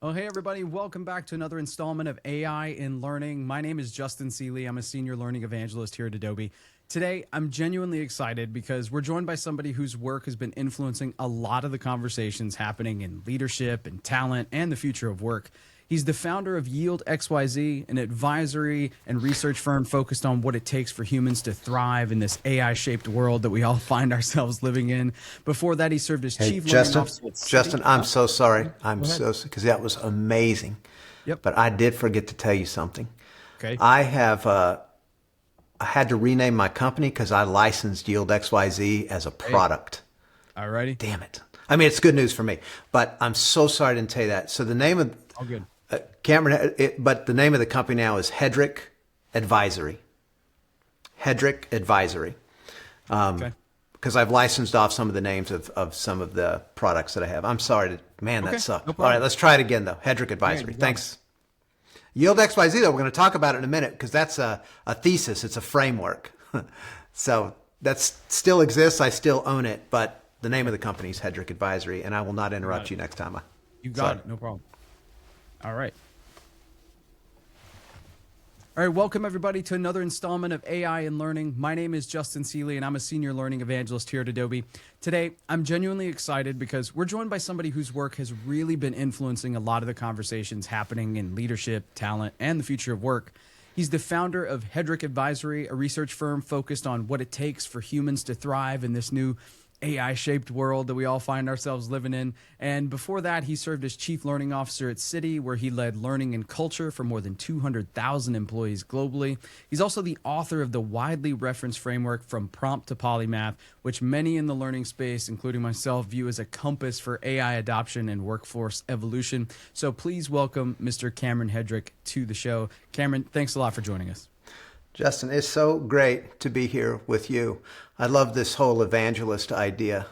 Oh, hey, everybody. Welcome back to another installment of AI in Learning. My name is Justin Seeley. I'm a senior learning evangelist here at Adobe. Today, I'm genuinely excited because we're joined by somebody whose work has been influencing a lot of the conversations happening in leadership and talent and the future of work. He's the founder of Yield XYZ, an advisory and research firm focused on what it takes for humans to thrive in this AI shaped world that we all find ourselves living in. Before that, he served as Hey, chief learning Justin, officer at Citi. Justin, I'm so sorry. Go I'm ahead. so because that was amazing. Yep. But I did forget to tell you something. Okay. I have I had to rename my company because I licensed Yield XYZ as a Hey. product. All righty. Damn it. I mean, it's good news for me, but I'm so sorry I didn't tell you that. So the name of All good. but the name of the company now is Hedrick Advisory. Hedrick Advisory. Okay. Because I've licensed off some of the names of some of the products that I have. I'm sorry to, man, that Okay. sucked. No All right, problem. let's try it again though. Hedrick Yeah, Advisory. you got it. Thanks. Yield XYZ though, we're going to talk about it in a minute because that's a thesis. It's a framework. So that still exists. I still own it, but the name of the company is Hedrick Advisory, and I will not You got interrupt it. you next time. You got Sorry. it. No problem. All right. All right. Welcome, everybody, to another installment of AI and Learning. My name is Justin Seeley, and I'm a senior learning evangelist here at Adobe. Today, I'm genuinely excited because we're joined by somebody whose work has really been influencing a lot of the conversations happening in leadership, talent, and the future of work. He's the founder of Hedrick Advisory, a research firm focused on what it takes for humans to thrive in this new AI shaped world that we all find ourselves living in. And before that, he served as chief learning officer at Citi, where he led learning and culture for more than 200,000 employees globally. He's also the author of the widely referenced framework From Prompt to Polymath, which many in the learning space, including myself, view as a compass for AI adoption and workforce evolution. So please welcome Mr. Cameron Hedrick to the show. Cameron, thanks a lot for joining us. Justin, it's so great to be here with you. I love this whole evangelist idea.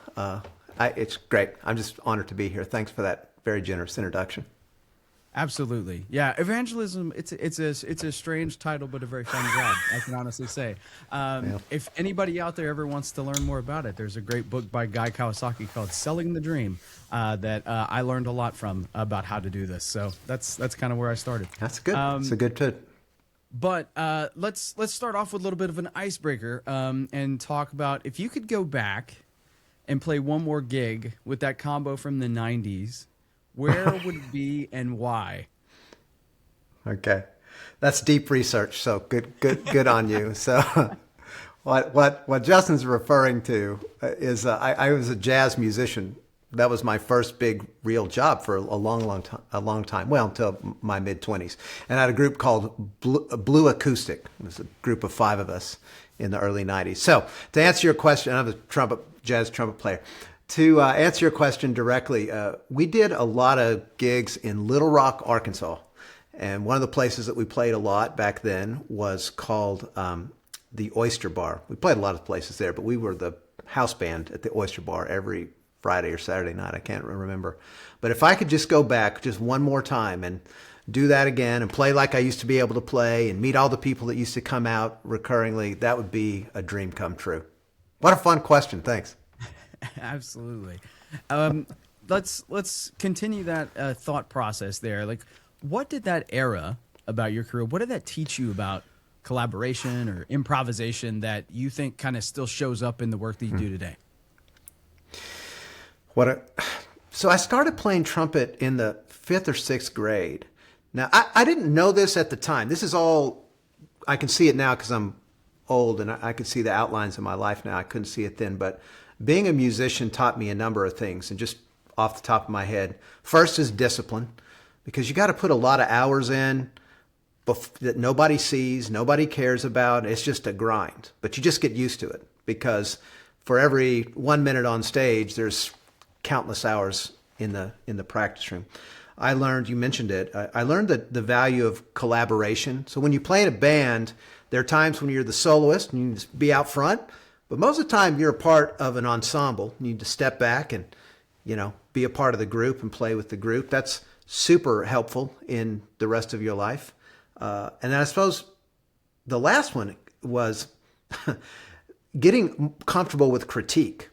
It's great. I'm just honored to be here. Thanks for that very generous introduction. Absolutely. Yeah, evangelism, it's a strange title but a very fun job, I can honestly say. Yeah. If anybody out there ever wants to learn more about it, there's a great book by Guy Kawasaki called Selling the Dream that I learned a lot from about how to do this. So that's kind of where I started. That's good. It's a good tip. But let's start off with a little bit of an icebreaker and talk about if you could go back and play one more gig with that combo from the 90s, where would it be and why? Okay. That's deep research. So good on you. So what Justin's referring to is I was a jazz musician. That was my first big real job for a long time. Well, until my mid 20s. And I had a group called Blue Acoustic. It was a group of five of us in the early 90s. So to answer your question, I'm a jazz trumpet player. To answer your question directly, we did a lot of gigs in Little Rock, Arkansas. And one of the places that we played a lot back then was called the Oyster Bar. We played a lot of places there, but we were the house band at the Oyster Bar every Friday or Saturday night. I can't remember. But if I could just go back just one more time and do that again and play like I used to be able to play and meet all the people that used to come out recurringly, that would be a dream come true. What a fun question. Thanks. Absolutely. Um, let's continue that thought process there. Like, what did that era about your career? What did that teach you about collaboration or improvisation that you think kind of still shows up in the work that you do today? What a, so I started playing trumpet in the fifth or sixth grade. Now, I didn't know this at the time. This is all, I can see it now because I'm old and I can see the outlines of my life now. I couldn't see it then. But being a musician taught me a number of things. And just off the top of my head, first is discipline, because you got to put a lot of hours in that nobody sees, nobody cares about. It's just a grind. But you just get used to it because for every 1 minute on stage, there's countless hours in the practice room. I learned, you mentioned it, I learned the value of collaboration. So when you play in a band, there are times when you're the soloist and you need to be out front, but most of the time you're a part of an ensemble. You need to step back and, be a part of the group and play with the group. That's super helpful in the rest of your life. And then I suppose the last one was getting comfortable with critique.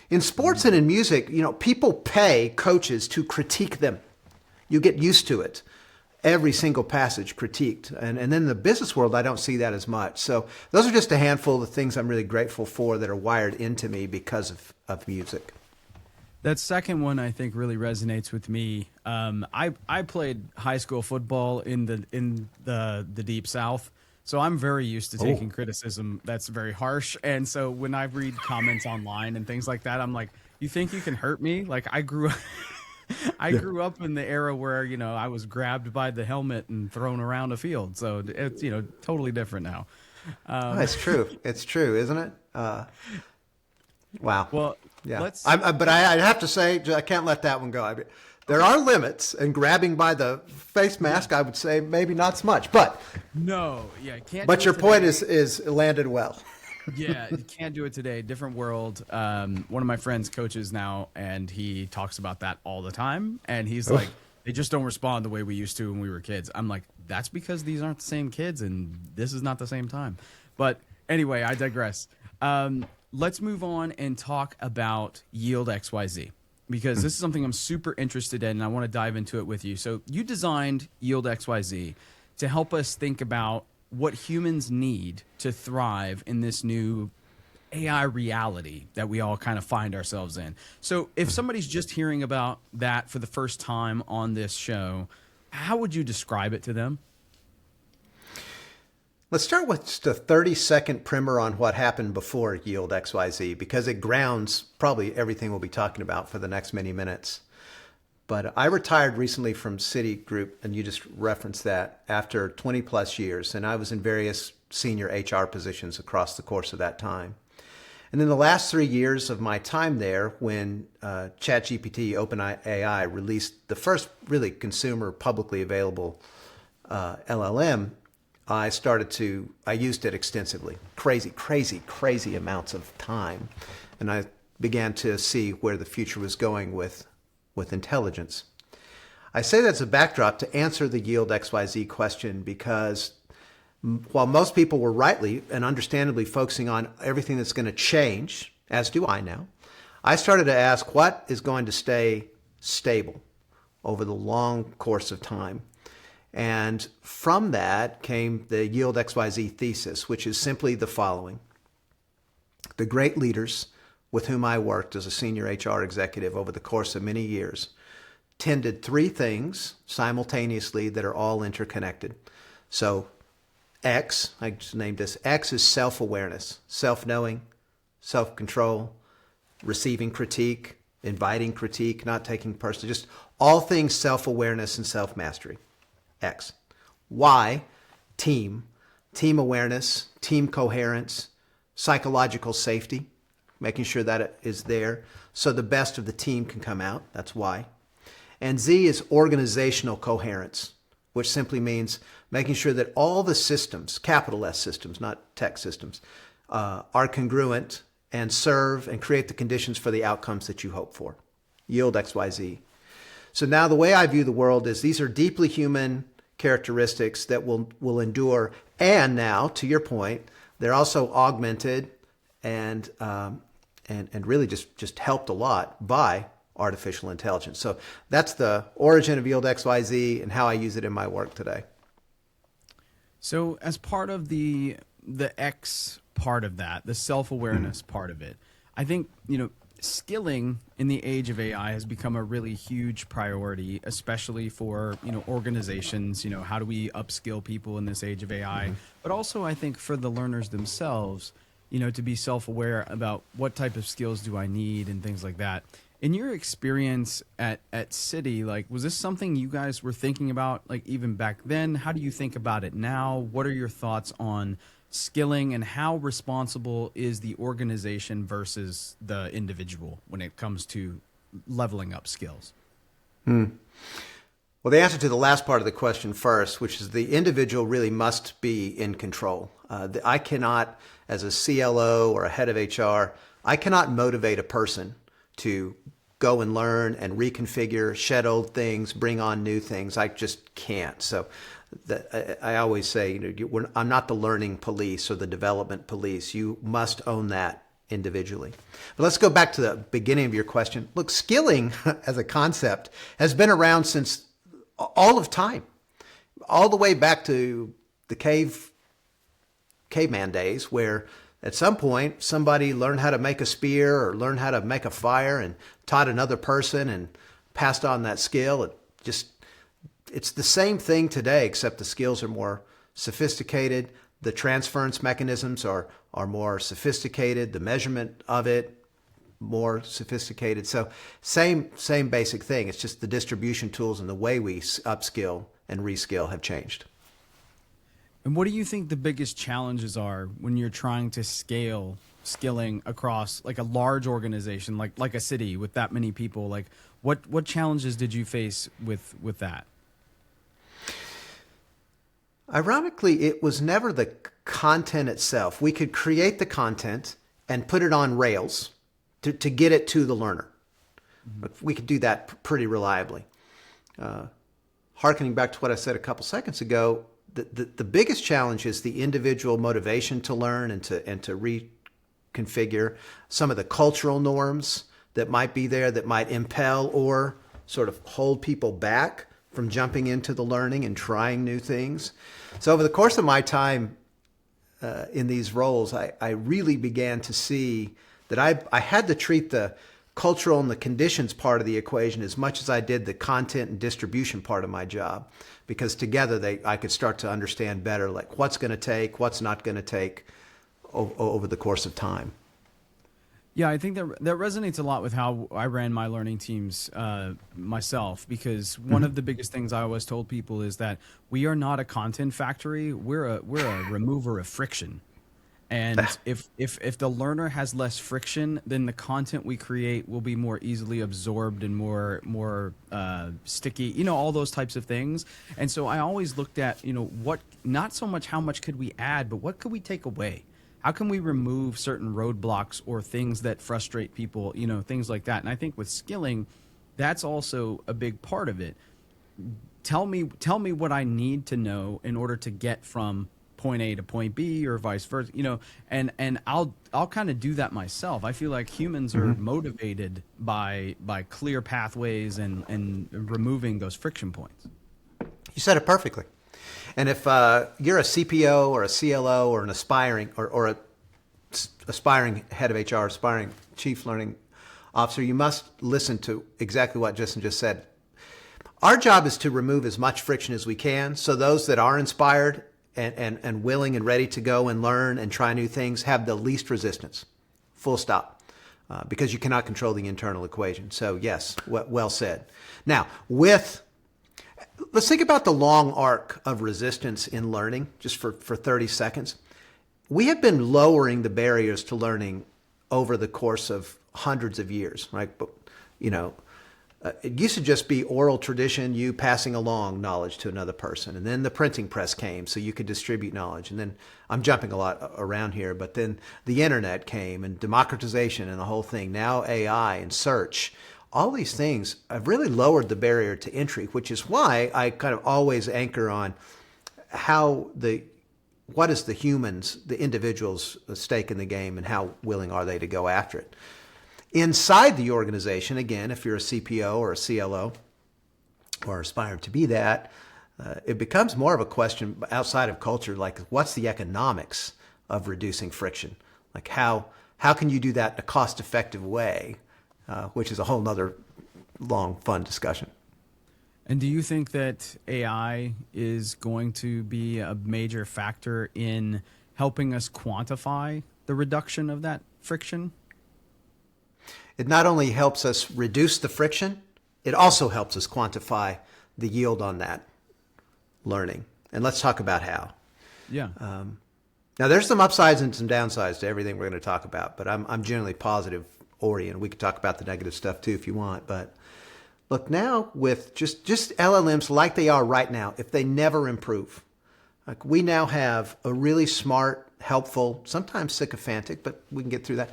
In sports and in music, people pay coaches to critique them. you get used to it. Every single passage critiqued. And then in the business world, I don't see that as much. So those are just a handful of the things I'm really grateful for that are wired into me because of music. That second one, I think, really resonates with me. I played high school football in the Deep South, so I'm very used to taking criticism that's very harsh. And so when I read comments online and things like that, I'm like, you think you can hurt me? Like I grew up in the era where, I was grabbed by the helmet and thrown around a field. So it's, totally different now. It's true. It's true, isn't it? Wow. Well, yeah. But I have to say, I can't let that one go. There are limits, and grabbing by the face mask, I would say maybe not so much. But no, yeah, can't. But your point is landed well. Yeah, you can't do it today. Different world. One of my friends coaches now, and he talks about that all the time. And he's like, they just don't respond the way we used to when we were kids. I'm like, that's because these aren't the same kids, and this is not the same time. But anyway, I digress. Let's move on and talk about Yield XYZ, because this is something I'm super interested in, and I want to dive into it with you. So you designed Yield XYZ to help us think about what humans need to thrive in this new AI reality that we all kind of find ourselves in. So if somebody's just hearing about that for the first time on this show, how would you describe it to them? Let's start with just a 30-second primer on what happened before Yield XYZ, because it grounds probably everything we'll be talking about for the next many minutes. But I retired recently from Citigroup, and you just referenced that, after 20 plus years. And I was in various senior HR positions across the course of that time. And then the last 3 years of my time there, when ChatGPT, OpenAI, released the first really consumer publicly available LLM, I used it extensively, crazy amounts of time. And I began to see where the future was going with intelligence. I say that's a backdrop to answer the Yield XYZ question, because while most people were rightly and understandably focusing on everything that's going to change, as do I now, I started to ask what is going to stay stable over the long course of time. And from that came the Yield XYZ thesis, which is simply the following. The great leaders with whom I worked as a senior HR executive over the course of many years tended three things simultaneously that are all interconnected. So X, I just named this, X is self-awareness, self-knowing, self-control, receiving critique, inviting critique, not taking personally, just all things self-awareness and self-mastery. X. Y, team awareness, team coherence, psychological safety, making sure that it is there so the best of the team can come out. That's Y. And Z is organizational coherence, which simply means making sure that all the systems, capital S systems, not tech systems, are congruent and serve and create the conditions for the outcomes that you hope for. Yield XYZ. So now the way I view the world is these are deeply human characteristics that will endure. And now, to your point, they're also augmented and really just helped a lot by artificial intelligence. So that's the origin of Yield XYZ and how I use it in my work today. So as part of the X part of that, the self-awareness part of it, I think, skilling in the age of AI has become a really huge priority, especially for, organizations. How do we upskill people in this age of AI? But also, I think for the learners themselves, to be self-aware about what type of skills do I need and things like that. In your experience at Citi, was this something you guys were thinking about, even back then? How do you think about it now? What are your thoughts on skilling, and how responsible is the organization versus the individual when it comes to leveling up skills? Well, the answer to the last part of the question first, which is the individual really must be in control. I cannot, as a CLO or a head of HR, I cannot motivate a person to go and learn and reconfigure, shed old things, bring on new things. I just can't. So I always say, I'm not the learning police or the development police. You must own that individually. But let's go back to the beginning of your question. Look, skilling as a concept has been around since all of time, all the way back to the caveman days, where at some point somebody learned how to make a spear or learned how to make a fire and taught another person and passed on that skill. It's the same thing today, except the skills are more sophisticated. The transference mechanisms are more sophisticated. The measurement of it more sophisticated. So same basic thing. It's just the distribution tools and the way we upskill and reskill have changed. And what do you think the biggest challenges are when you're trying to scale skilling across like a large organization, like a city with that many people? Like what challenges did you face with that? Ironically, it was never the content itself. We could create the content and put it on Rails to get it to the learner. But we could do that pretty reliably. Harkening back to what I said a couple seconds ago, the biggest challenge is the individual motivation to learn and to reconfigure some of the cultural norms that might be there that might impel or sort of hold people back from jumping into the learning and trying new things. So over the course of my time in these roles, I really began to see that I had to treat the cultural and the conditions part of the equation as much as I did the content and distribution part of my job, because together I could start to understand better like what's going to take, what's not going to take over the course of time. Yeah, I think that resonates a lot with how I ran my learning teams myself, because one of the biggest things I always told people is that we are not a content factory. We're a remover of friction. And if the learner has less friction, then the content we create will be more easily absorbed and more sticky, all those types of things. And so I always looked at, what, not so much how much could we add, but what could we take away? How can we remove certain roadblocks or things that frustrate people, things like that. And I think with skilling, that's also a big part of it. Tell me what I need to know in order to get from point A to point B or vice versa, and I'll kind of do that myself. I feel like humans are motivated by clear pathways and removing those friction points. You said it perfectly. And if you're a CPO or a CLO or an aspiring or a aspiring head of HR, aspiring chief learning officer, you must listen to exactly what Justin just said. Our job is to remove as much friction as we can, so those that are inspired and willing and ready to go and learn and try new things have the least resistance. Full stop. Because you cannot control the internal equation. So yes, well said. Now, let's think about the long arc of resistance in learning, just for 30 seconds. We have been lowering the barriers to learning over the course of hundreds of years, right? But, it used to just be oral tradition, you passing along knowledge to another person. And then the printing press came so you could distribute knowledge. And then I'm jumping a lot around here, but then the internet came and democratization and the whole thing. Now AI and search, all these things have really lowered the barrier to entry, which is why I kind of always anchor on what is the individual's stake in the game and how willing are they to go after it. Inside the organization, again, if you're a CPO or a CLO or aspire to be that, it becomes more of a question outside of culture, like what's the economics of reducing friction? Like how can you do that in a cost-effective way, which is a whole nother long, fun discussion. And do you think that AI is going to be a major factor in helping us quantify the reduction of that friction? It not only helps us reduce the friction, it also helps us quantify the yield on that learning. And let's talk about how. Yeah. Now, there's some upsides and some downsides to everything we're going to talk about, but I'm generally positive oriented. We could talk about the negative stuff too if you want. But look, now with just LLMs like they are right now, if they never improve, like we now have a really smart, helpful, sometimes sycophantic, but we can get through that,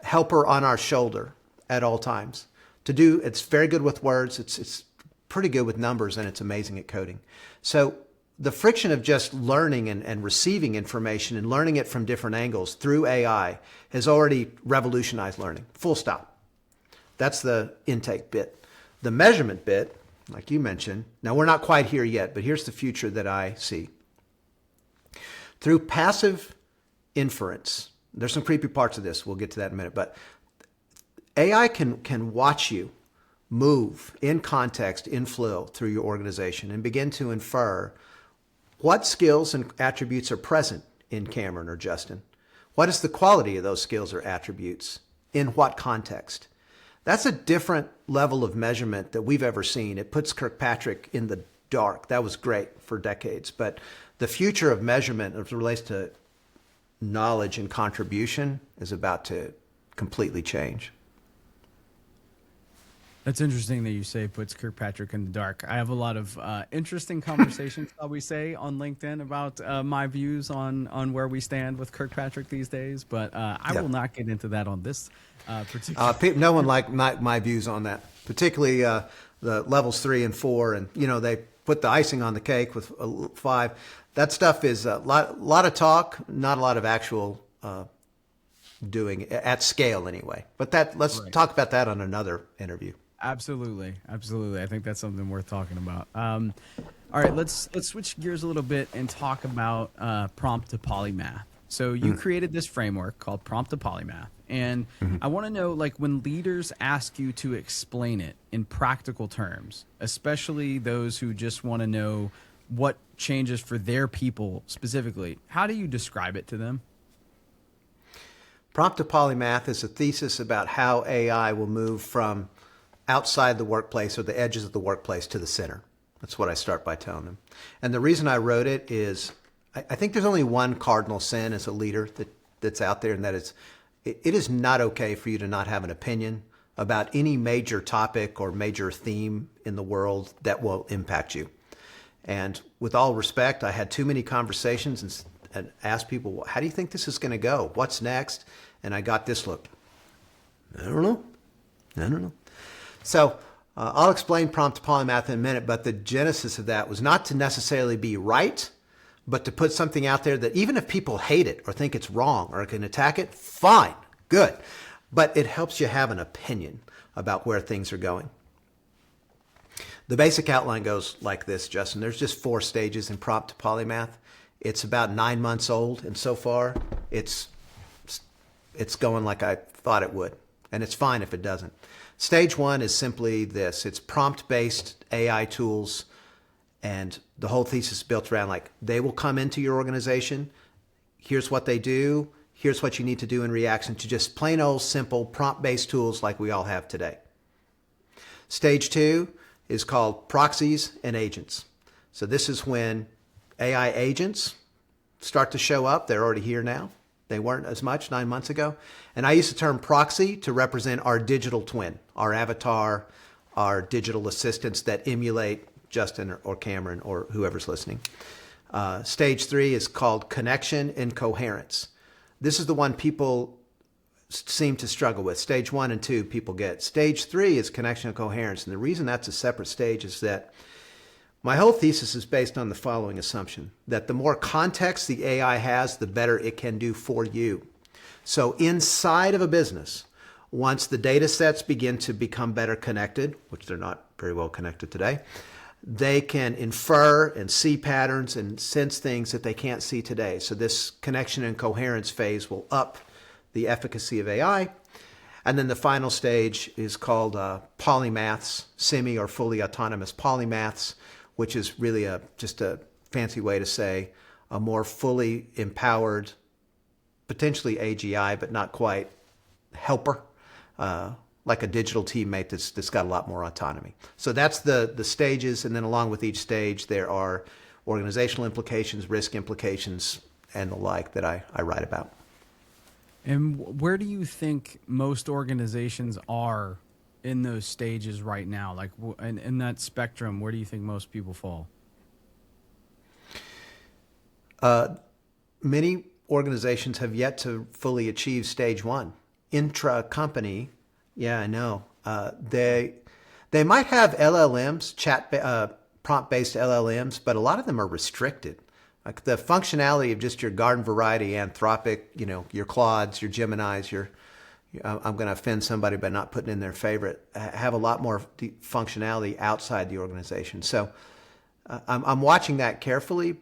helper on our shoulder at all times. It's very good with words, it's pretty good with numbers, and it's amazing at coding. So the friction of just learning and receiving information and learning it from different angles through AI has already revolutionized learning. Full stop. That's the intake bit. The measurement bit, like you mentioned. Now, we're not quite here yet, but here's the future that I see. Through passive inference, there's some creepy parts of this. We'll get to that in a minute. But AI can watch you move in context, in flow through your organization and begin to infer what skills and attributes are present in Cameron or Justin. What is the quality of those skills or attributes? In what context? That's a different level of measurement that we've ever seen. It puts Kirkpatrick in the dark. That was great for decades. But the future of measurement as it relates to knowledge and contribution is about to completely change. That's interesting that you say puts Kirkpatrick in the dark. I have a lot of interesting conversations, shall we say, on LinkedIn about my views on where we stand with Kirkpatrick these days, but I will not get into that on this particular. No one liked my views on that, particularly the levels 3 and 4, and they put the icing on the cake with 5. That stuff is a lot of talk, not a lot of actual doing at scale anyway. But let's talk about that on another interview. Absolutely. I think that's something worth talking about. All right, let's switch gears a little bit and talk about prompt to polymath. So you created this framework called Prompt to Polymath, and I want to know, like, when leaders ask you to explain it in practical terms, especially those who just want to know what changes for their people specifically, how do you describe it to them? Prompt to Polymath is a thesis about how AI will move from outside the workplace or the edges of the workplace to the center. That's what I start by telling them. And the reason I wrote it is I think there's only one cardinal sin as a leader that's out there, and that is it is not okay for you to not have an opinion about any major topic or major theme in the world that will impact you. And with all respect, I had too many conversations and asked people, how do you think this is going to go? What's next? And I got this look. I don't know. So I'll explain Prompt to Polymath in a minute, but the genesis of that was not to necessarily be right, but to put something out there that even if people hate it or think it's wrong or can attack it, fine, good. But it helps you have an opinion about where things are going. The basic outline goes like this, Justin. There's just 4 stages in Prompt to Polymath. It's about 9 months old, and so far it's going like I thought it would, and it's fine if it doesn't. Stage 1 is simply this. It's prompt-based AI tools, and the whole thesis is built around, like, they will come into your organization. Here's what they do. Here's what you need to do in reaction to just plain old simple prompt-based tools like we all have today. Stage 2 is called proxies and agents. So this is when AI agents start to show up. They're already here now. They weren't as much 9 months ago. And I use the term proxy to represent our digital twin, our avatar, our digital assistants that emulate Justin or Cameron or whoever's listening. Stage 3 is called connection and coherence. This is the one people seem to struggle with. Stage 1 and 2 people get. Stage 3 is connection and coherence. And the reason that's a separate stage is that my whole thesis is based on the following assumption, that the more context the AI has, the better it can do for you. So inside of a business, once the data sets begin to become better connected, which they're not very well connected today, they can infer and see patterns and sense things that they can't see today. So this connection and coherence phase will up the efficacy of AI. And then the final stage is called polymaths, semi or fully autonomous polymaths, which is really just a fancy way to say a more fully empowered, potentially AGI, but not quite, helper, like a digital teammate that's got a lot more autonomy. So that's the stages, and then along with each stage, there are organizational implications, risk implications, and the like that I write about. And where do you think most organizations are in those stages right now? Like in that spectrum, where do you think most people fall? Many organizations have yet to fully achieve stage 1. Intra-company, yeah, I know. They might have LLMs, prompt-based LLMs, but a lot of them are restricted. Like the functionality of just your garden variety Anthropic, your Claudes, your Geminis, your I'm going to offend somebody by not putting in their favorite, have a lot more functionality outside the organization. So I'm watching that carefully,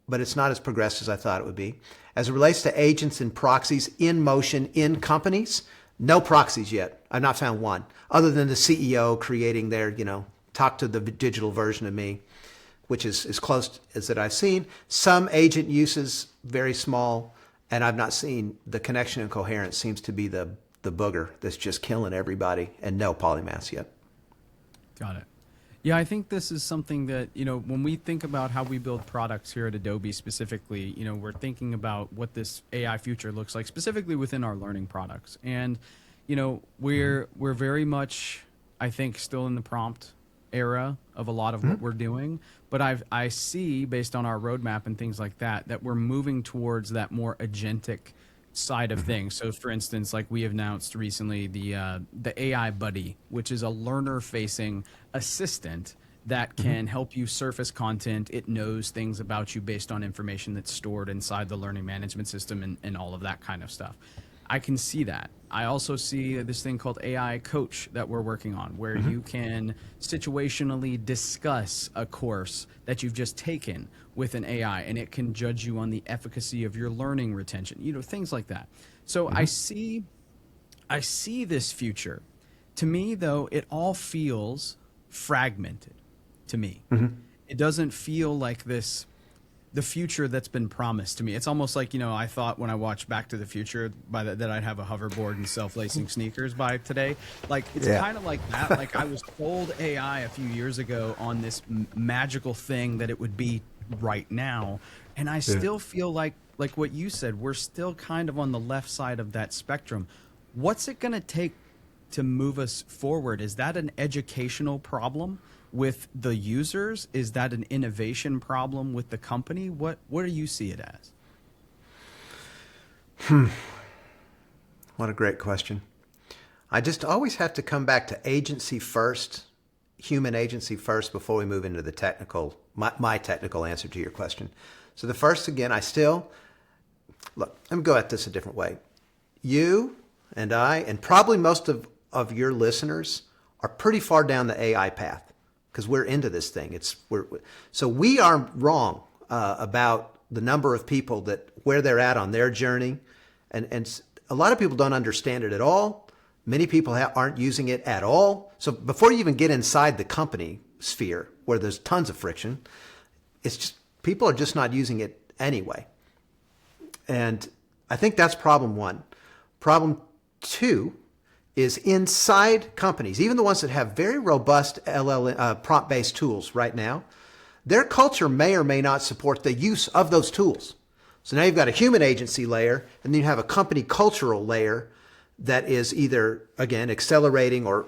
but it's not as progressed as I thought it would be. As it relates to agents and proxies in motion in companies, no proxies yet. I've not found one, other than the CEO creating their, talk to the digital version of me, which is as close as that I've seen. Some agent uses, very small, and I've not seen the connection and coherence seems to be the booger that's just killing everybody, and no polymaths yet. Got it. Yeah, I think this is something that, when we think about how we build products here at Adobe specifically, we're thinking about what this AI future looks like specifically within our learning products. And, we're very much, I think, still in the prompt era of a lot of what we're doing. But I see, based on our roadmap and things like that, that we're moving towards that more agentic side of things. So for instance, like we announced recently, the AI Buddy, which is a learner-facing assistant that can help you surface content. It knows things about you based on information that's stored inside the learning management system and all of that kind of stuff. I can see that. I also see this thing called AI Coach that we're working on, where you can situationally discuss a course that you've just taken with an AI, and it can judge you on the efficacy of your learning retention, things like that. So I see this future. To me, though, it all feels fragmented to me. It doesn't feel like the future that's been promised to me. It's almost like, I thought when I watched Back to the Future that I'd have a hoverboard and self-lacing sneakers by today. Like, it's kind of like that. Like, I was told AI a few years ago on this magical thing that it would be right now. And I still feel like what you said, we're still kind of on the left side of that spectrum. What's it going to take to move us forward? Is that an educational problem with the users? Is that an innovation problem with the company? What do you see it as? What a great question. I just always have to come back to agency first, human agency first, before we move into the technical, my technical answer to your question. So the first, again, look, let me go at this a different way. You and I, and probably most of your listeners, are pretty far down the AI path, because we're into this thing. So we are wrong about the number of people where they're at on their journey, and a lot of people don't understand it at all. Many people aren't using it at all. So before you even get inside the company sphere, where there's tons of friction, it's just people are just not using it anyway. And I think that's problem one. Problem two is inside companies, even the ones that have very robust prompt-based tools right now, their culture may or may not support the use of those tools. So now you've got a human agency layer, and then you have a company cultural layer that is either, again, accelerating or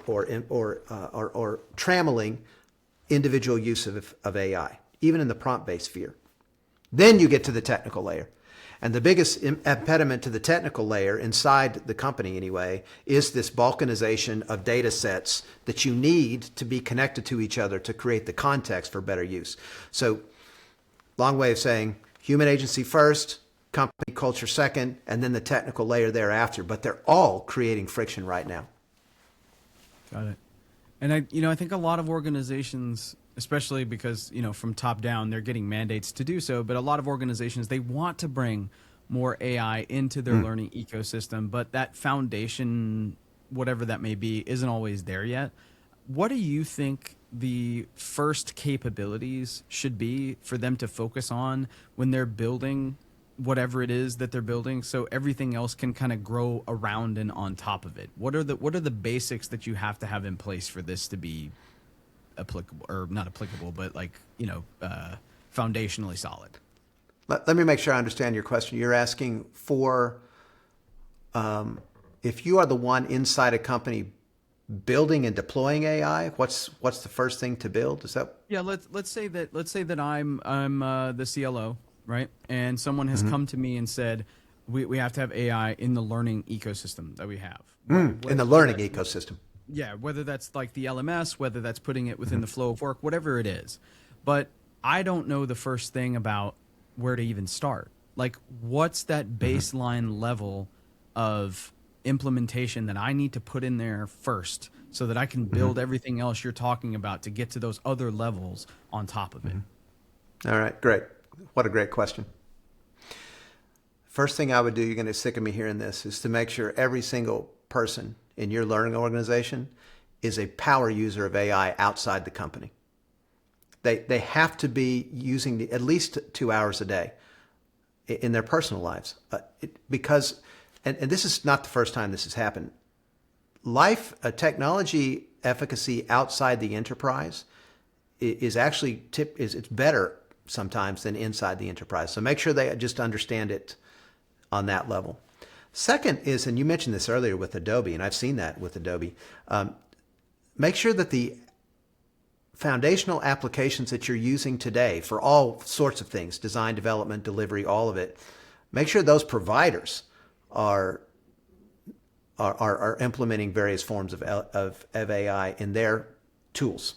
trammeling individual use of AI, even in the prompt-based sphere. Then you get to the technical layer. And the biggest impediment to the technical layer inside the company anyway is this balkanization of data sets that you need to be connected to each other to create the context for better use. So long way of saying human agency first, company culture second, and then the technical layer thereafter. But they're all creating friction right now. Got it. And I think a lot of organizations, especially because, from top down, they're getting mandates to do so. But a lot of organizations, they want to bring more AI into their learning ecosystem. But that foundation, whatever that may be, isn't always there yet. What do you think the first capabilities should be for them to focus on when they're building whatever it is that they're building, so everything else can kind of grow around and on top of it? What are the basics that you have to have in place for this to be applicable, or not applicable, but foundationally solid? Let me make sure I understand your question. You're asking for if you are the one inside a company building and deploying AI, what's the first thing to build? Is that? Yeah, let's say that I'm the CLO, right? And someone has come to me and said, we have to have AI in the learning ecosystem that we have. In the learning ecosystem. Yeah, whether that's like the LMS, whether that's putting it within the flow of work, whatever it is. But I don't know the first thing about where to even start. Like, what's that baseline level of implementation that I need to put in there first so that I can build everything else you're talking about to get to those other levels on top of it? All right, great. What a great question. First thing I would do, you're going to sick of me hearing this, is to make sure every single person in your learning organization is a power user of AI outside the company. They have to be using at least 2 hours a day in their personal lives. Because, and this is not the first time this has happened, technology efficacy outside the enterprise is actually, it's better sometimes than inside the enterprise. So make sure they just understand it on that level. Second is, and you mentioned this earlier with Adobe, and I've seen that with Adobe, make sure that the foundational applications that you're using today for all sorts of things, design, development, delivery, all of it, make sure those providers are implementing various forms of AI in their tools.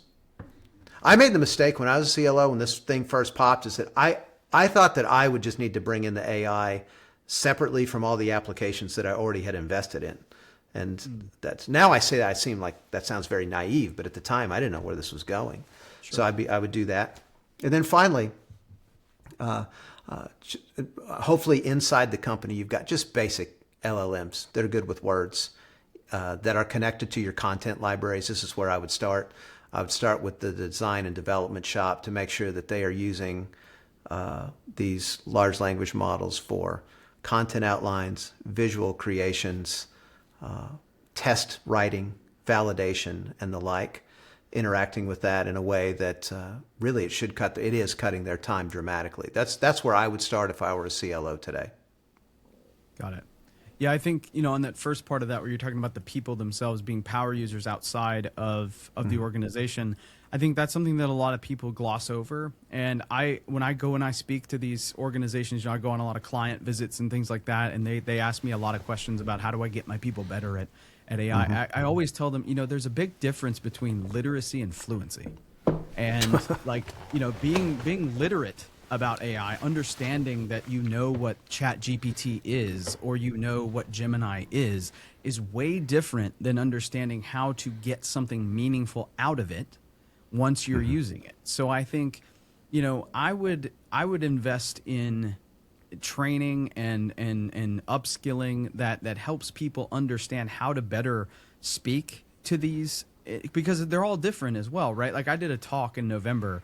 I made the mistake when I was a CLO, when this thing first popped, is that I thought that I would just need to bring in the AI separately from all the applications that I already had invested in. And that's, now I say that, I seem like that sounds very naive, but at the time I didn't know where this was going. Sure. So I would do that. And then finally, hopefully inside the company, you've got just basic LLMs that are good with words, that are connected to your content libraries. This is where I would start. I would start with the design and development shop to make sure that they are using these large language models for content outlines, visual creations, test writing, validation, and the like, interacting with that in a way that really it is cutting their time dramatically. That's where I would start if I were a CLO today. Got it. Yeah, I think, on that first part of that where you're talking about the people themselves being power users outside of the organization, I think that's something that a lot of people gloss over. And when I go and I speak to these organizations, I go on a lot of client visits and things like that, and they ask me a lot of questions about how do I get my people better at AI. I always tell them, there's a big difference between literacy and fluency. And being literate about AI, understanding that what ChatGPT is or what Gemini is way different than understanding how to get something meaningful out of it once you're using it. So I think, I would invest in training and upskilling that helps people understand how to better speak to these, because they're all different as well, right? Like I did a talk in November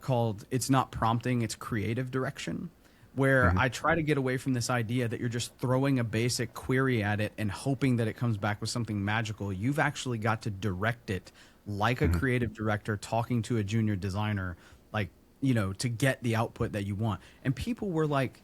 called "It's Not Prompting, It's Creative Direction," where I try to get away from this idea that you're just throwing a basic query at it and hoping that it comes back with something magical. You've actually got to direct it like a creative director talking to a junior designer, to get the output that you want. And people were like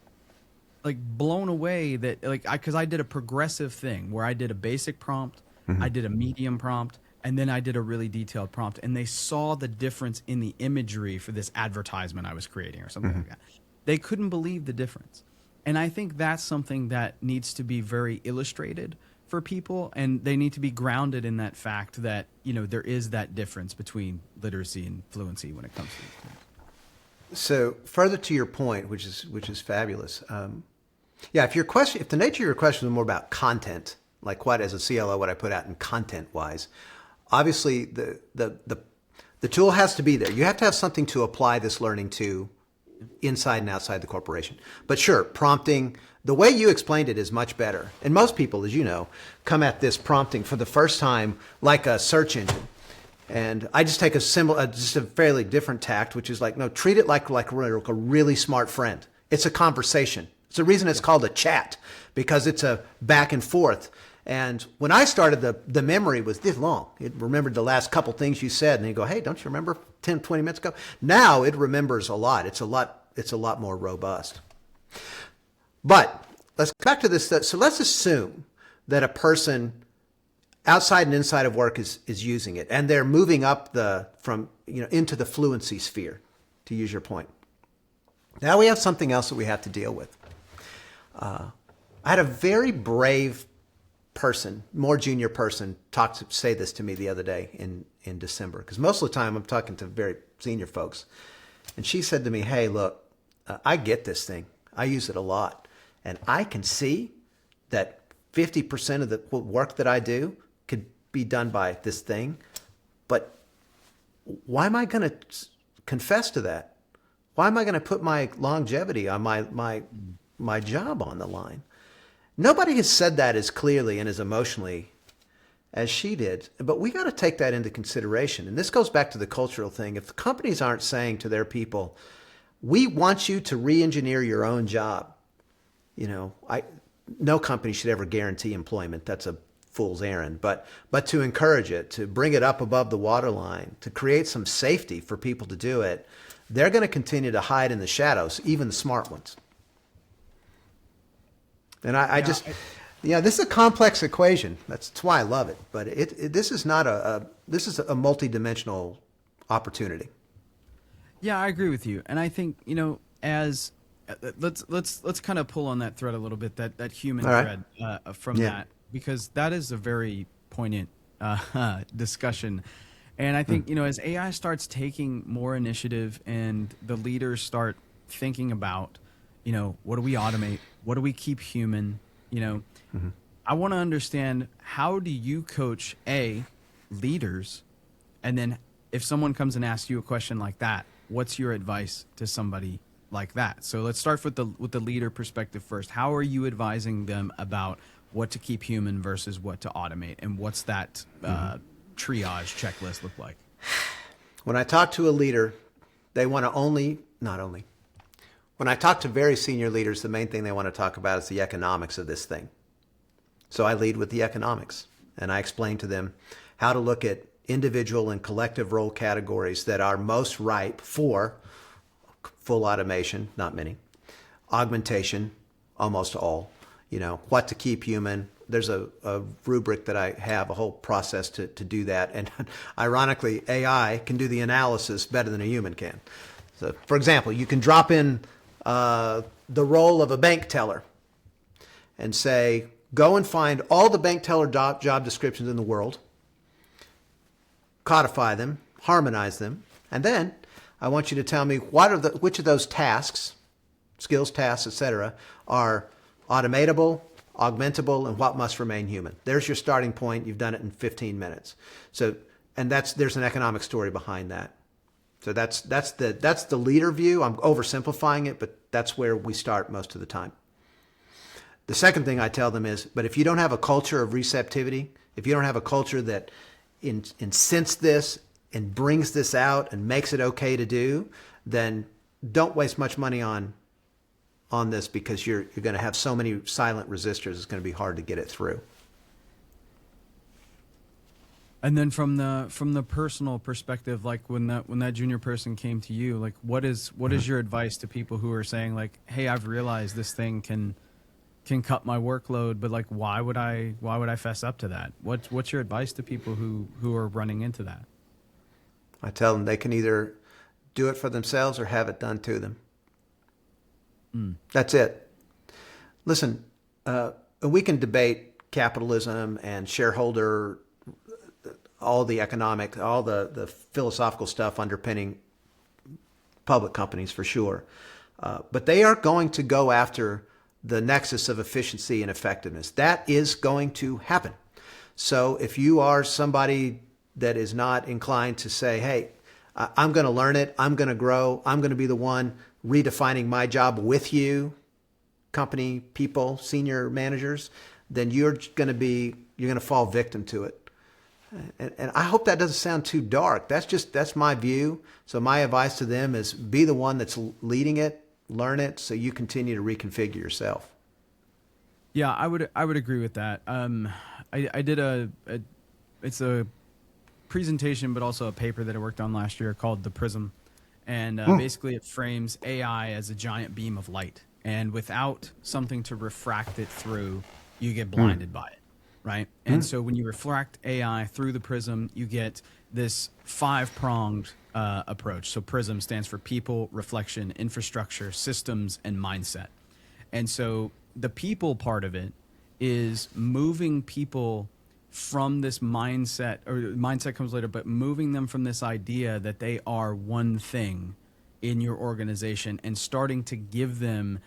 blown away that because I did a progressive thing where I did a basic prompt, I did a medium prompt, and then I did a really detailed prompt, and they saw the difference in the imagery for this advertisement I was creating or something like that. They couldn't believe the difference. And I think that's something that needs to be very illustrated for people, and they need to be grounded in that fact that, there is that difference between literacy and fluency when it comes to these things. So further to your point, which is fabulous. If the nature of your question is more about content, like what as a CLO, what I put out in content wise, obviously the tool has to be there. You have to have something to apply this learning to inside and outside the corporation. But sure, prompting, the way you explained it is much better. And most people, as you know, come at this prompting for the first time like a search engine. And I just take just a fairly different tact, which is treat it like a really smart friend. It's a conversation. It's the reason it's called a chat, because it's a back and forth. And when I started, the memory was this long. It remembered the last couple things you said, and you go, hey, don't you remember 10, 20 minutes ago? Now it remembers a lot. It's a lot more robust. But let's go back to this. So let's assume that a person outside and inside of work is using it, and they're moving up into the fluency sphere, to use your point. Now we have something else that we have to deal with. I had a very brave person, more junior person, say this to me the other day in December, because most of the time I'm talking to very senior folks. And she said to me, hey, look, I get this thing. I use it a lot. And I can see that 50% of the work that I do could be done by this thing. But why am I going to confess to that? Why am I going to put my longevity on my job on the line? Nobody has said that as clearly and as emotionally as she did, but we got to take that into consideration. And this goes back to the cultural thing. If the companies aren't saying to their people, we want you to re-engineer your own job, no company should ever guarantee employment. That's a fool's errand. But to encourage it, to bring it up above the waterline, to create some safety for people to do it, they're going to continue to hide in the shadows, even the smart ones. And this is a complex equation. That's why I love it. But this is not this is a multidimensional opportunity. Yeah, I agree with you. And I think, as let's kind of pull on that thread a little bit, that human thread from that, because that is a very poignant discussion. And I think, as AI starts taking more initiative and the leaders start thinking about, what do we automate? What do we keep human? I want to understand, how do you coach leaders? And then if someone comes and asks you a question like that, what's your advice to somebody like that? So let's start with the leader perspective first. How are you advising them about what to keep human versus what to automate? And what's that triage checklist look like? When I talk to a leader, they want to when I talk to very senior leaders, the main thing they want to talk about is the economics of this thing. So I lead with the economics, and I explain to them how to look at individual and collective role categories that are most ripe for full automation, not many, augmentation, almost all, what to keep human. There's a rubric that I have, a whole process to do that. And ironically, AI can do the analysis better than a human can. So, for example, you can drop in the role of a bank teller and say, go and find all the bank teller job descriptions in the world, codify them, harmonize them, and then I want you to tell me which of those tasks, skills, tasks, etc., are automatable, augmentable, and what must remain human. There's your starting point. You've done it in 15 minutes. So, and there's an economic story behind that. So that's the leader view. I'm oversimplifying it, but that's where we start most of the time. The second thing I tell them is, but if you don't have a culture of receptivity, if you don't have a culture that incents this and brings this out and makes it okay to do, then don't waste much money on this, because you're going to have so many silent resistors. It's going to be hard to get it through. And then from the personal perspective, like when that junior person came to you, like what is your advice to people who are saying like, hey, I've realized this thing can cut my workload, but like why would I fess up to that? What's your advice to people who are running into that? I tell them they can either do it for themselves or have it done to them. That's it. Listen, we can debate capitalism and shareholder, all the economic, all the philosophical stuff underpinning public companies for sure. But they are going to go after the nexus of efficiency and effectiveness. That is going to happen. So if you are somebody that is not inclined to say, hey, I'm going to learn it, I'm going to grow, I'm going to be the one redefining my job with you, company people, senior managers, then you're going to fall victim to it. And I hope that doesn't sound too dark. That's my view. So my advice to them is be the one that's leading it, learn it, so you continue to reconfigure yourself. Yeah, I would agree with that. I did it's a presentation, but also a paper that I worked on last year called The Prism. And basically it frames AI as a giant beam of light. And without something to refract it through, you get blinded by it, right? And so when you refract AI through the prism, you get this 5-pronged approach. So PRISM stands for people, reflection, infrastructure, systems, and mindset. And so the people part of it is moving people from this mindset, or mindset comes later, but moving them from this idea that they are one thing in your organization and starting to give them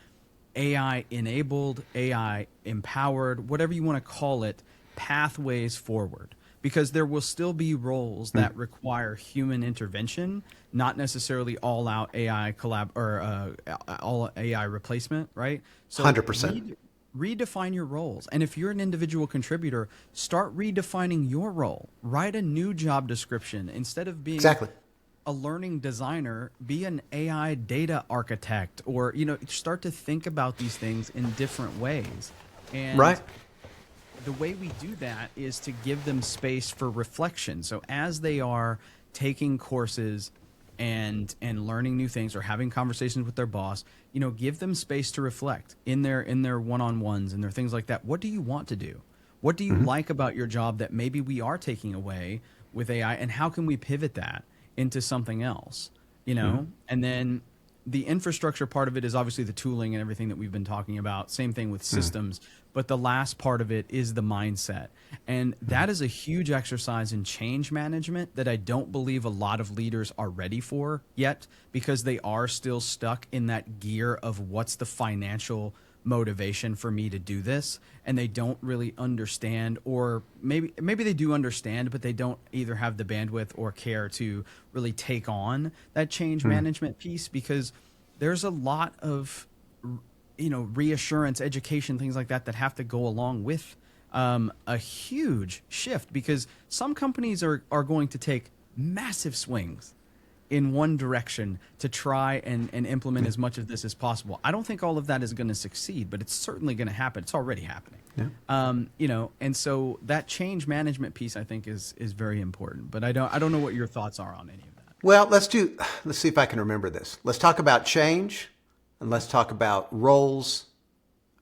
AI enabled, AI empowered, whatever you want to call it, pathways forward. Because there will still be roles that require human intervention, not necessarily all out AI collab or all AI replacement, right? So 100%. redefine your roles. And if you're an individual contributor, start redefining your role. Write a new job description. Instead of being Exactly. a learning designer, be an AI data architect, or, start to think about these things in different ways. And Right. the way we do that is to give them space for reflection. So as they are taking courses and learning new things or having conversations with their boss, give them space to reflect in their one-on-ones and their things like that. What do you want to do? What do you like about your job that maybe we are taking away with AI, and how can we pivot that into something else? And then the infrastructure part of it is obviously the tooling and everything that we've been talking about. Same thing with systems. But the last part of it is the mindset. And that is a huge exercise in change management that I don't believe a lot of leaders are ready for yet, because they are still stuck in that gear of what's the financial motivation for me to do this, and they don't really understand, or maybe they do understand, but they don't either have the bandwidth or care to really take on that change management piece, because there's a lot of reassurance, education, things like that have to go along with a huge shift, because some companies are going to take massive swings in one direction to try and implement as much of this as possible. I don't think all of that is going to succeed, but it's certainly going to happen. It's already happening. Yeah. And so that change management piece, I think, is very important. But I don't know what your thoughts are on any of that. Well, let's see if I can remember this. Let's talk about change, and let's talk about roles,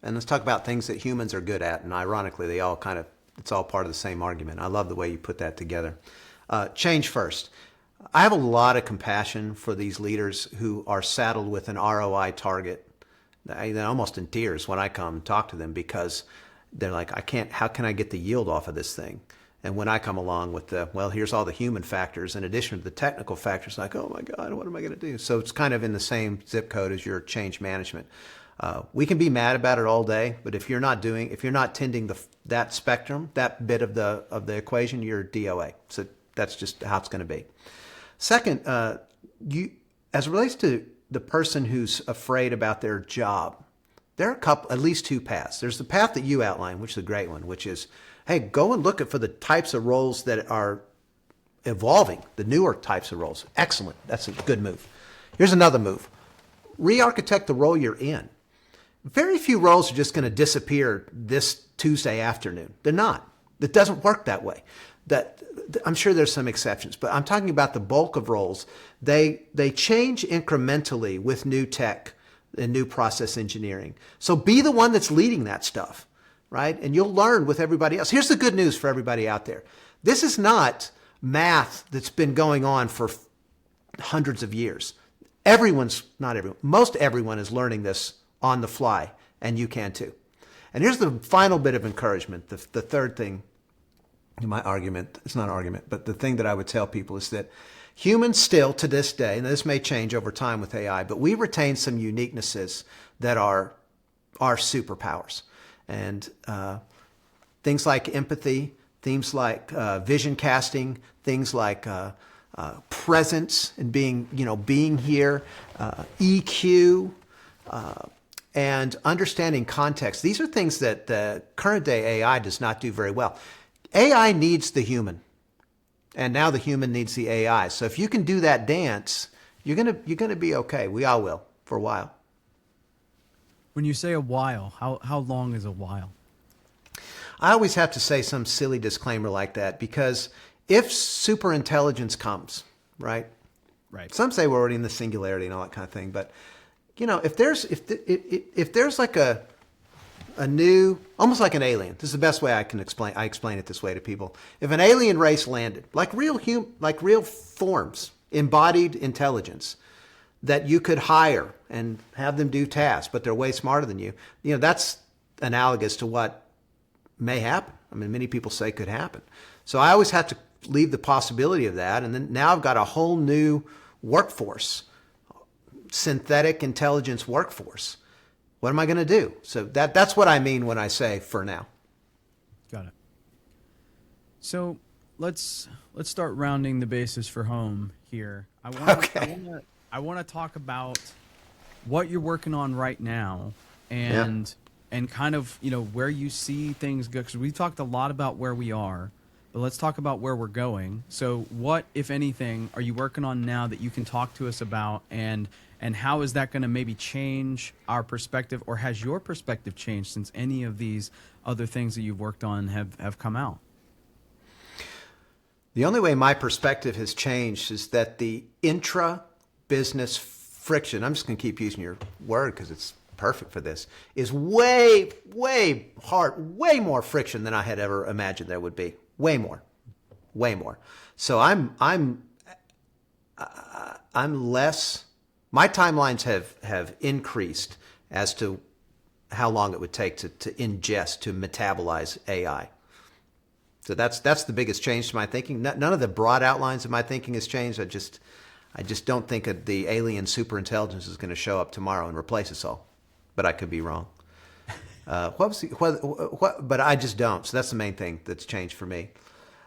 and let's talk about things that humans are good at. And ironically, it's all part of the same argument. I love the way you put that together. Change first. I have a lot of compassion for these leaders who are saddled with an ROI target. They're almost in tears when I come and talk to them, because they're like, how can I get the yield off of this thing? And when I come along with here's all the human factors in addition to the technical factors, like, oh my God, what am I going to do? So it's kind of in the same zip code as your change management. We can be mad about it all day, but if you're not tending that spectrum, that bit of the equation, you're DOA. So that's just how it's going to be. Second, as it relates to the person who's afraid about their job, there are at least two paths. There's the path that you outlined, which is a great one, which is, hey, go and look for the types of roles that are evolving, the newer types of roles. Excellent. That's a good move. Here's another move. Re-architect the role you're in. Very few roles are just going to disappear this Tuesday afternoon. They're not. It doesn't work that way. I'm sure there's some exceptions, but I'm talking about the bulk of roles. They change incrementally with new tech and new process engineering. So be the one that's leading that stuff, right? And you'll learn with everybody else. Here's the good news for everybody out there. This is not math that's been going on for hundreds of years. Most everyone is learning this on the fly, and you can too. And here's the final bit of encouragement, the third thing. My argument, it's not an argument, but the thing that I would tell people is that humans still to this day, and this may change over time with AI, but we retain some uniquenesses that are our superpowers. And things like empathy, things like vision casting, things like presence and being here, EQ, and understanding context. These are things that the current day AI does not do very well. AI needs the human, and now the human needs the AI. So if you can do that dance, you're gonna be okay. We all will for a while. When you say a while, how long is a while? I always have to say some silly disclaimer like that, because if superintelligence comes, right? Some say we're already in the singularity and all that kind of thing, but if there's like a new, almost like an alien. This is the best way I can explain. I explain it this way to people. If an alien race landed, like real forms, embodied intelligence that you could hire and have them do tasks, but they're way smarter than you. That's analogous to what may happen. I mean, many people say could happen. So I always have to leave the possibility of that. And then now I've got a whole new workforce, synthetic intelligence workforce. what am I going to do? So that's what I mean when I say for now. Got it. So let's start rounding the bases for home here. I want to talk about what you're working on right now and kind of, where you see things go, because we talked a lot about where we are, but let's talk about where we're going. So what, if anything, are you working on now that you can talk to us about, and how is that going to maybe change our perspective, or has your perspective changed since any of these other things that you've worked on have come out? The only way my perspective has changed is that the intra-business friction, I'm just going to keep using your word because it's perfect for this, is way more friction than I had ever imagined there would be. Way more. So I'm less, my timelines have increased as to how long it would take to ingest, to metabolize AI. So that's the biggest change to my thinking. None of the broad outlines of my thinking has changed. I just don't think that the alien superintelligence is going to show up tomorrow and replace us all. But I could be wrong. But I just don't. So that's the main thing that's changed for me.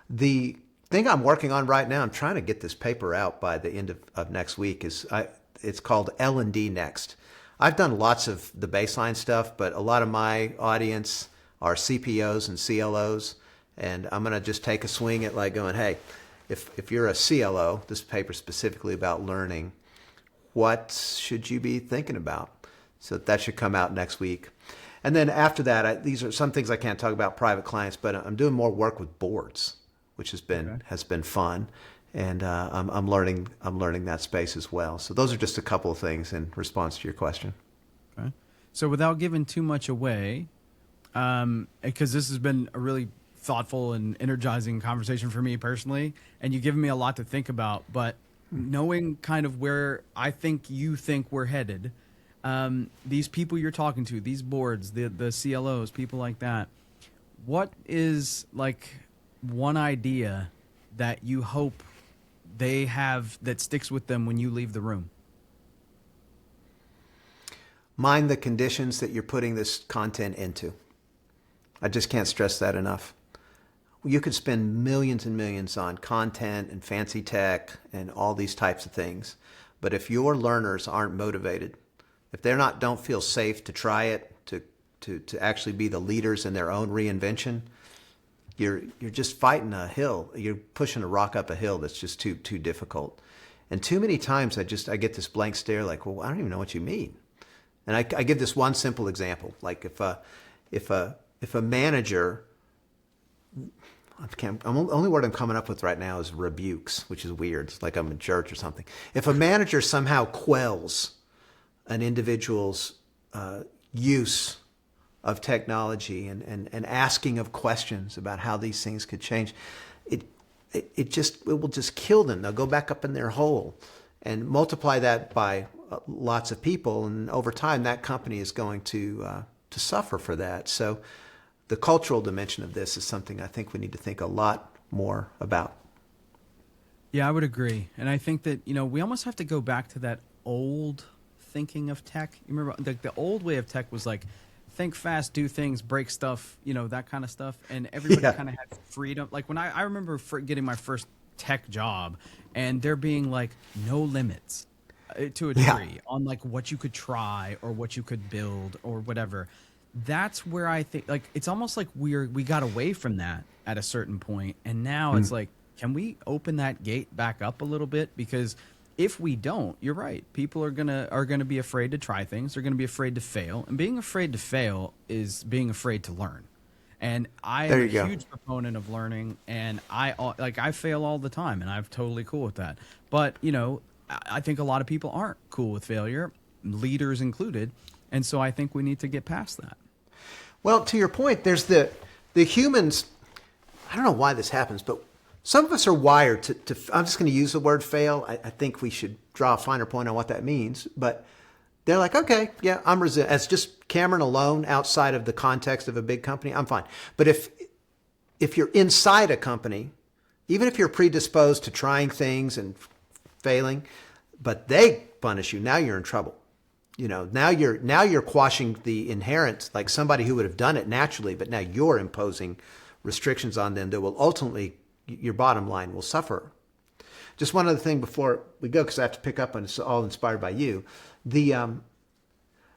The thing I'm working on right now, I'm trying to get this paper out by the end of next week. It's called L&D Next. I've done lots of the baseline stuff, but a lot of my audience are CPOs and CLOs. And I'm going to just take a swing at like going, hey, if you're a CLO, this paper specifically about learning, what should you be thinking about? So that should come out next week. And then after that, these are some things I can't talk about private clients, but I'm doing more work with boards, which has been fun. And I'm learning that space as well. So those are just a couple of things in response to your question. Okay. So without giving too much away, because this has been a really thoughtful and energizing conversation for me personally, and you've given me a lot to think about, but knowing kind of where I think you think we're headed, these people you're talking to, these boards, the CLOs, people like that, what is like one idea that you hope they have that sticks with them when you leave the room? Mind the conditions that you're putting this content into. I just can't stress that enough. You could spend millions and millions on content and fancy tech and all these types of things. But if your learners aren't motivated, if don't feel safe to try it, to actually be the leaders in their own reinvention, you're just fighting a hill. You're pushing a rock up a hill that's just too difficult. And too many times I get this blank stare like, well, I don't even know what you mean. And I give this one simple example. Like if a manager, only word I'm coming up with right now is rebukes, which is weird. It's like I'm in church or something. If a manager somehow quells an individual's use of technology and asking of questions about how these things could change, it will just kill them. They'll go back up in their hole, and multiply that by lots of people, and over time that company is going to suffer for that. So the cultural dimension of this is something I think we need to think a lot more about. Yeah, I would agree. And I think that, we almost have to go back to that old thinking of tech. You remember the old way of tech was like, think fast, do things, break stuff, that kind of stuff. And everybody kind of had freedom. Like when I remember getting my first tech job and there being like no limits to a degree on like what you could try or what you could build or whatever. That's where I think like it's almost like we got away from that at a certain point, and now it's like, can we open that gate back up a little bit? Because if we don't, you're right, people are gonna be afraid to try things. They're gonna be afraid to fail, and being afraid to fail is being afraid to learn. And I am a huge proponent of learning, and I fail all the time, and I'm totally cool with that. But I think a lot of people aren't cool with failure, leaders included, and so I think we need to get past that. Well, to your point, there's the humans. I don't know why this happens, but some of us are wired to I'm just going to use the word fail. I think we should draw a finer point on what that means. But they're like, okay, yeah, I'm resilient. As just Cameron alone, outside of the context of a big company, I'm fine. But if you're inside a company, even if you're predisposed to trying things and failing, but they punish you, now you're in trouble. Now you're quashing the inherent, like somebody who would have done it naturally, but now you're imposing restrictions on them that will ultimately, your bottom line will suffer. Just one other thing before we go, because I have to pick up on it's all inspired by you. The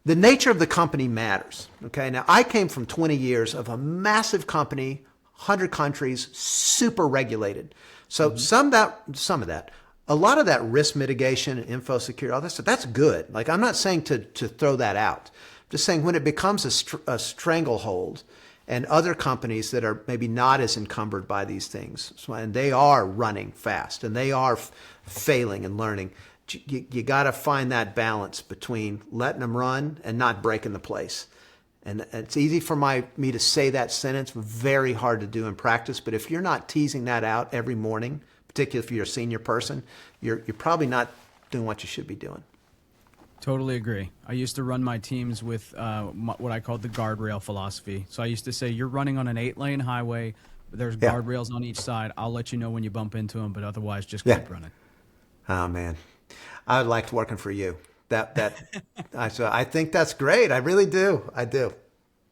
nature of the company matters. Okay. Now I came from 20 years of a massive company, 100 countries, super regulated. So some of that, a lot of that risk mitigation and info security, all that stuff, that's good. Like I'm not saying to throw that out. I'm just saying when it becomes a stranglehold, and other companies that are maybe not as encumbered by these things, and they are running fast and they are failing and learning, you got to find that balance between letting them run and not breaking the place. And it's easy for me to say that sentence, very hard to do in practice. But if you're not teasing that out every morning, particularly if you're a senior person, you're probably not doing what you should be doing. Totally agree. I used to run my teams with what I called the guardrail philosophy. So I used to say, you're running on an 8-lane highway. There's guardrails on each side. I'll let you know when you bump into them, but otherwise just keep running. Oh, man. I liked working for you. I think that's great. I really do. I do.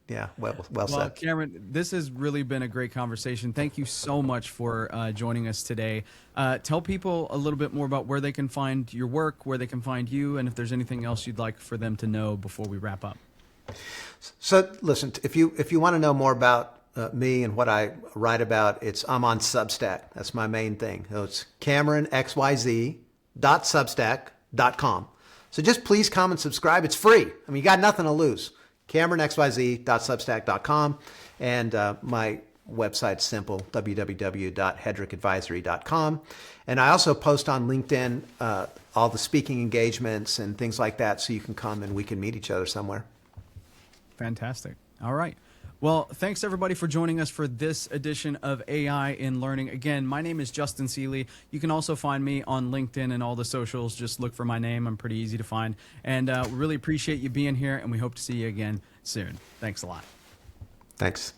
Yeah, well said. Cameron, this has really been a great conversation. Thank you so much for joining us today. Tell people a little bit more about where they can find your work, where they can find you, and if there's anything else you'd like for them to know before we wrap up. So listen, if you want to know more about me and what I write about, I'm on Substack. That's my main thing. So it's CameronXYZ.substack.com. So just please come and subscribe. It's free. I mean, you got nothing to lose. CameronXYZ.substack.com, and my website's simple, www.hedrickadvisory.com. And I also post on LinkedIn all the speaking engagements and things like that, so you can come and we can meet each other somewhere. Fantastic. All right. Well, thanks everybody for joining us for this edition of AI in Learning. Again, my name is Justin Seeley. You can also find me on LinkedIn and all the socials. Just look for my name. I'm pretty easy to find. And we really appreciate you being here, and we hope to see you again soon. Thanks a lot. Thanks.